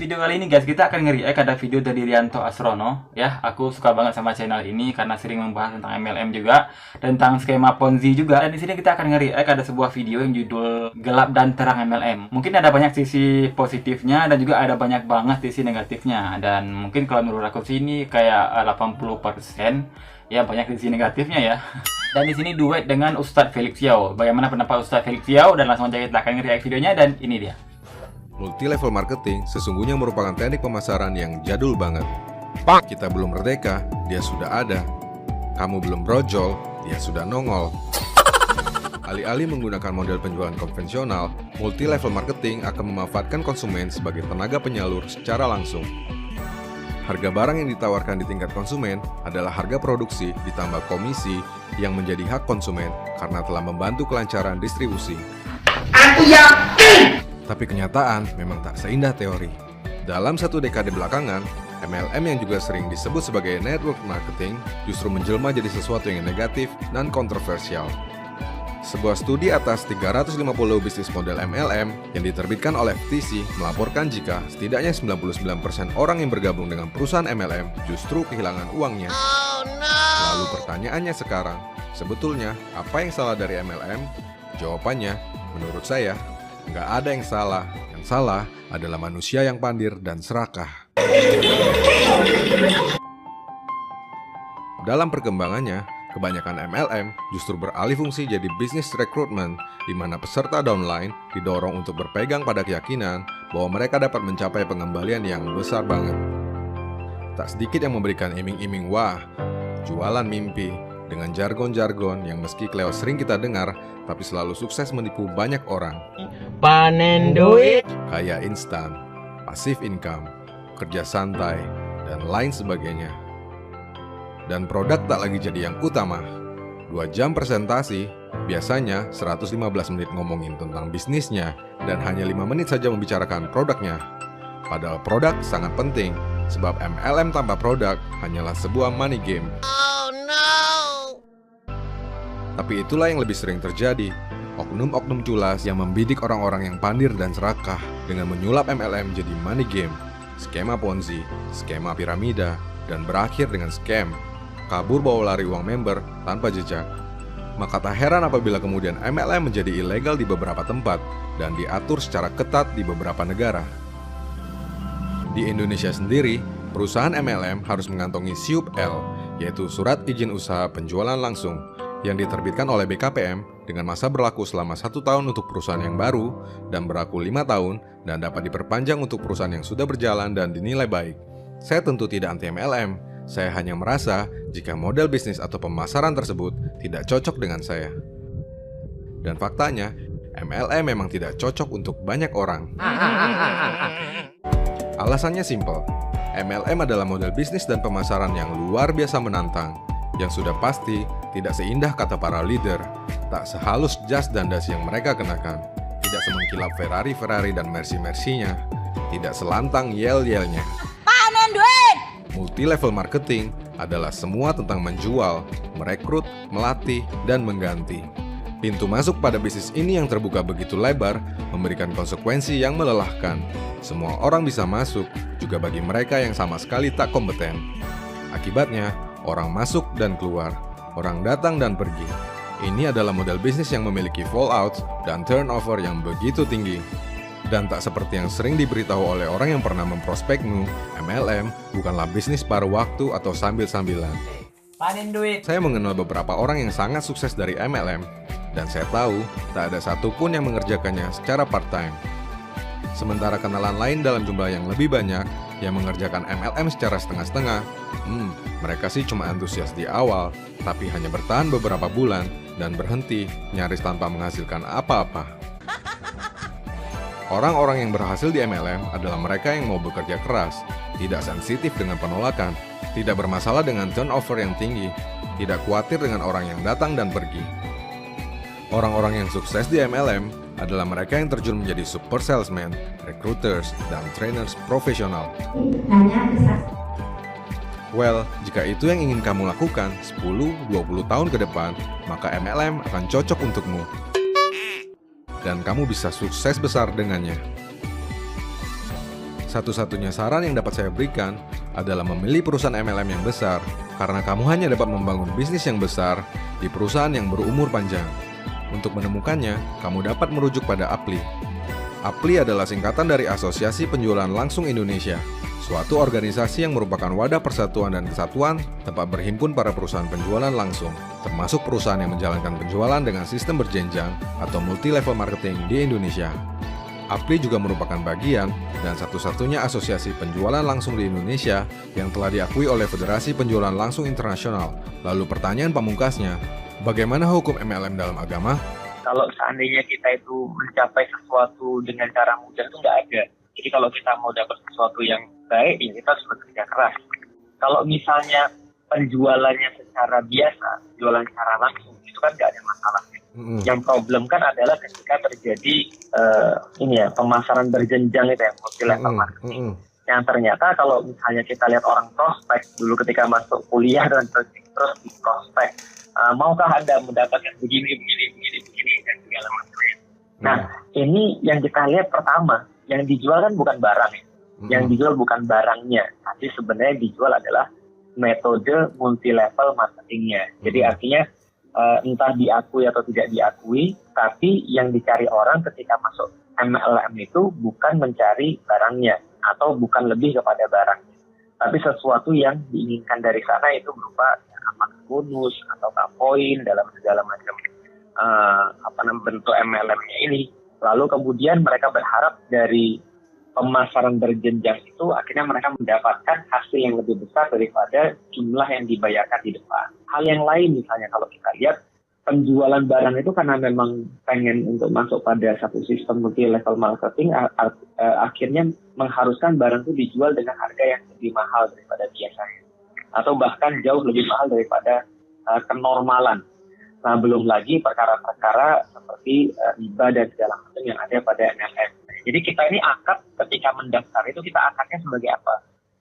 video kali ini guys, kita akan nge-react ada video dari Rianto Asrono. Ya, aku suka banget sama channel ini karena sering membahas tentang MLM juga, tentang skema Ponzi juga. Dan di sini kita akan nge-react ada sebuah video yang judul Gelap dan Terang MLM. Mungkin ada banyak sisi positifnya dan juga ada banyak banget sisi negatifnya. Dan mungkin kalau menurut aku sini kayak 80% ya banyak sisi negatifnya ya. Dan di sini duet dengan Ustadz Felix Yao. Bagaimana pendapat Ustadz Felix Yao? Dan langsung aja kita akan nge-react videonya dan ini dia. Multi-level marketing sesungguhnya merupakan teknik pemasaran yang jadul banget. Kita belum merdeka, dia sudah ada. Kamu belum brojol, dia sudah nongol. Alih-alih menggunakan model penjualan konvensional, multi-level marketing akan memanfaatkan konsumen sebagai tenaga penyalur secara langsung. Harga barang yang ditawarkan di tingkat konsumen adalah harga produksi ditambah komisi yang menjadi hak konsumen karena telah membantu kelancaran distribusi. Aku yakin! Tapi kenyataan memang tak seindah teori. Dalam satu dekade belakangan, MLM yang juga sering disebut sebagai network marketing justru menjelma jadi sesuatu yang negatif dan kontroversial. Sebuah studi atas 350 bisnis model MLM yang diterbitkan oleh FTC melaporkan jika setidaknya 99% orang yang bergabung dengan perusahaan MLM justru kehilangan uangnya. Lalu pertanyaannya sekarang, sebetulnya apa yang salah dari MLM? Jawabannya, menurut saya, nggak ada yang salah. Yang salah adalah manusia yang pandir dan serakah. Dalam perkembangannya, kebanyakan MLM justru beralih fungsi jadi bisnis rekrutmen, di mana peserta downline didorong untuk berpegang pada keyakinan bahwa mereka dapat mencapai pengembalian yang besar banget. Tak sedikit yang memberikan iming-iming wah, jualan mimpi, dengan jargon-jargon yang meski kelewat sering kita dengar, tapi selalu sukses menipu banyak orang. Panen duit. Kaya instan, passive income, kerja santai, dan lain sebagainya. Dan produk tak lagi jadi yang utama. 2 jam presentasi, biasanya 115 menit ngomongin tentang bisnisnya, dan hanya 5 menit saja membicarakan produknya. Padahal produk sangat penting, sebab MLM tanpa produk hanyalah sebuah money game. Tapi itulah yang lebih sering terjadi, oknum-oknum culas yang membidik orang-orang yang pandir dan serakah dengan menyulap MLM jadi money game, skema Ponzi, skema piramida, dan berakhir dengan scam, kabur bawa lari uang member tanpa jejak. Maka tak heran apabila kemudian MLM menjadi ilegal di beberapa tempat dan diatur secara ketat di beberapa negara. Di Indonesia sendiri, perusahaan MLM harus mengantongi SIUP-L, yaitu Surat Izin Usaha Penjualan Langsung, yang diterbitkan oleh BKPM dengan masa berlaku selama 1 tahun untuk perusahaan yang baru dan berlaku 5 tahun dan dapat diperpanjang untuk perusahaan yang sudah berjalan dan dinilai baik. Saya tentu tidak anti MLM, saya hanya merasa jika model bisnis atau pemasaran tersebut tidak cocok dengan saya. Dan faktanya, MLM memang tidak cocok untuk banyak orang. Alasannya simpel, MLM adalah model bisnis dan pemasaran yang luar biasa menantang, yang sudah pasti tidak seindah kata para leader, tak sehalus jas dan dasi yang mereka kenakan, tidak semengkilap Ferrari dan Mercy-nya, tidak selantang yel-yelnya. Panen duit! Multi-level marketing adalah semua tentang menjual, merekrut, melatih, dan mengganti. Pintu masuk pada bisnis ini yang terbuka begitu lebar memberikan konsekuensi yang melelahkan. Semua orang bisa masuk, juga bagi mereka yang sama sekali tak kompeten. Akibatnya, orang masuk dan keluar, orang datang dan pergi. Ini adalah model bisnis yang memiliki fallout dan turnover yang begitu tinggi. Dan tak seperti yang sering diberitahu oleh orang yang pernah memprospekmu, MLM bukanlah bisnis paruh waktu atau sambil-sambilan. Panen duit. Saya mengenal beberapa orang yang sangat sukses dari MLM, dan saya tahu tak ada satupun yang mengerjakannya secara part-time. Sementara kenalan lain dalam jumlah yang lebih banyak yang mengerjakan MLM secara setengah-setengah, mereka sih cuma antusias di awal, tapi hanya bertahan beberapa bulan dan berhenti nyaris tanpa menghasilkan apa-apa. Orang-orang yang berhasil di MLM adalah mereka yang mau bekerja keras, tidak sensitif dengan penolakan, tidak bermasalah dengan turnover yang tinggi, tidak khawatir dengan orang yang datang dan pergi. Orang-orang yang sukses di MLM adalah mereka yang terjun menjadi super salesman, recruiters, dan trainers profesional. Well, jika itu yang ingin kamu lakukan 10-20 tahun ke depan, maka MLM akan cocok untukmu. Dan kamu bisa sukses besar dengannya. Satu-satunya saran yang dapat saya berikan adalah memilih perusahaan MLM yang besar, karena kamu hanya dapat membangun bisnis yang besar di perusahaan yang berumur panjang. Untuk menemukannya, kamu dapat merujuk pada APLI. APLI adalah singkatan dari Asosiasi Penjualan Langsung Indonesia, suatu organisasi yang merupakan wadah persatuan dan kesatuan tempat berhimpun para perusahaan penjualan langsung, termasuk perusahaan yang menjalankan penjualan dengan sistem berjenjang atau multi-level marketing di Indonesia. APLI juga merupakan bagian dan satu-satunya asosiasi penjualan langsung di Indonesia yang telah diakui oleh Federasi Penjualan Langsung Internasional. Lalu pertanyaan pamungkasnya, bagaimana hukum MLM dalam agama? Kalau seandainya kita itu mencapai sesuatu dengan cara mudah itu nggak ada. Jadi kalau kita mau dapat sesuatu yang baik, ya kita harus bekerja keras. Kalau misalnya penjualannya secara biasa, jualan secara langsung, itu kan nggak ada masalah. Yang problem kan adalah ketika terjadi pemasaran berjenjang itu ya, multi-level marketing. Yang ternyata kalau misalnya kita lihat orang prospek dulu ketika masuk kuliah dan terus di prospek, maukah Anda mendapatkan begini dan segala macamnya. Nah, ini yang kita lihat pertama, yang dijual kan bukan barang ya. Yang dijual bukan barangnya, tapi sebenarnya dijual adalah metode multi-level marketingnya. Jadi artinya entah diakui atau tidak diakui, tapi yang dicari orang ketika masuk MLM itu bukan mencari barangnya atau bukan lebih kepada barangnya, tapi sesuatu yang diinginkan dari sana itu berupa apakah bonus atau poin dalam segala macam bentuk MLM-nya ini. Lalu kemudian mereka berharap dari pemasaran berjenjang itu akhirnya mereka mendapatkan hasil yang lebih besar daripada jumlah yang dibayarkan di depan. Hal yang lain misalnya kalau kita lihat penjualan barang itu karena memang pengen untuk masuk pada satu sistem multi-level marketing, akhirnya mengharuskan barang itu dijual dengan harga yang lebih mahal daripada biasanya. Atau bahkan jauh lebih mahal daripada kenormalan. Nah, belum lagi perkara-perkara seperti riba dan segala macam yang ada pada MLM. Jadi kita ini akad ketika mendaftar itu kita akadnya sebagai apa?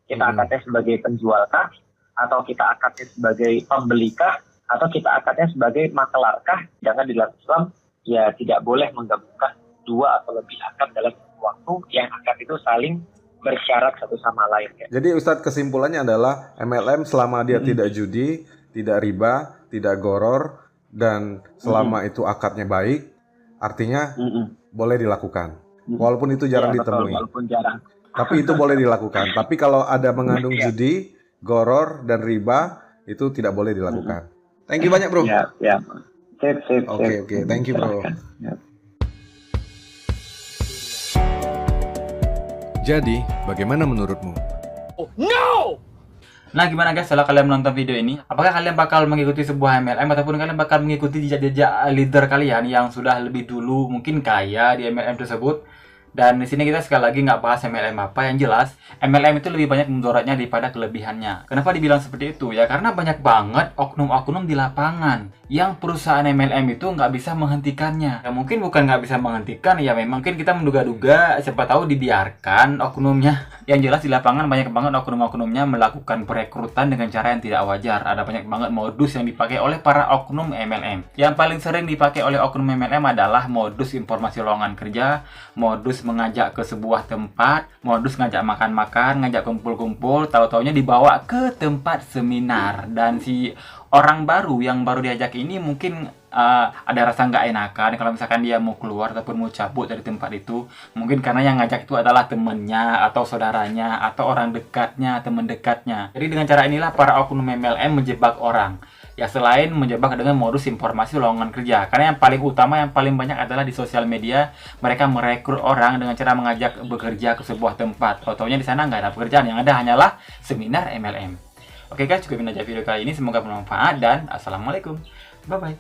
Kita akadnya sebagai penjualkah? Atau kita akadnya sebagai pembelikah? Atau kita akadnya sebagai makelarkah? Jangan di dalam Islam ya tidak boleh menggabungkan dua atau lebih akad dalam waktu yang akad itu saling bersyarat satu sama lain. Ya. Jadi Ustadz kesimpulannya adalah MLM selama dia tidak judi, tidak riba, tidak goror, dan selama itu akadnya baik, artinya boleh dilakukan. Walaupun itu jarang ditemui. Walaupun jarang. Tapi itu boleh dilakukan. Tapi kalau ada mengandung judi, goror, dan riba, itu tidak boleh dilakukan. Thank you banyak, bro. Ya. Sip. Oke. Thank you, bro. Ya. Jadi, bagaimana menurutmu? Nah, gimana guys setelah kalian menonton video ini? Apakah kalian bakal mengikuti sebuah MLM ataupun kalian bakal mengikuti jejak-jejak leader kalian yang sudah lebih dulu mungkin kaya di MLM tersebut? Dan di sini kita sekali lagi nggak bahas MLM apa, yang jelas MLM itu lebih banyak mudaratnya daripada kelebihannya. Kenapa dibilang seperti itu? Ya karena banyak banget oknum-oknum di lapangan yang perusahaan MLM itu nggak bisa menghentikannya. Ya mungkin bukan nggak bisa menghentikan, ya memang mungkin kita menduga-duga, siapa tahu dibiarkan oknumnya. Yang jelas di lapangan banyak banget oknum-oknumnya melakukan perekrutan dengan cara yang tidak wajar. Ada banyak banget modus yang dipakai oleh para oknum MLM. Yang paling sering dipakai oleh oknum MLM adalah modus informasi lowongan kerja, modus mengajak ke sebuah tempat, modus ngajak makan-makan, ngajak kumpul-kumpul, tahu-taunya dibawa ke tempat seminar. Dan si orang baru yang baru diajak ini mungkin ada rasa nggak enakan kalau misalkan dia mau keluar ataupun mau cabut dari tempat itu, mungkin karena yang ngajak itu adalah temennya atau saudaranya atau orang dekatnya, teman dekatnya. Jadi dengan cara inilah para oknum MLM menjebak orang. Ya selain menjebak dengan modus informasi lowongan kerja, karena yang paling utama, yang paling banyak adalah di sosial media mereka merekrut orang dengan cara mengajak bekerja ke sebuah tempat. Tahu-taunya di sana nggak ada pekerjaan, yang ada hanyalah seminar MLM. Oke guys, cukupin aja video kali ini, semoga bermanfaat dan assalamualaikum, bye bye.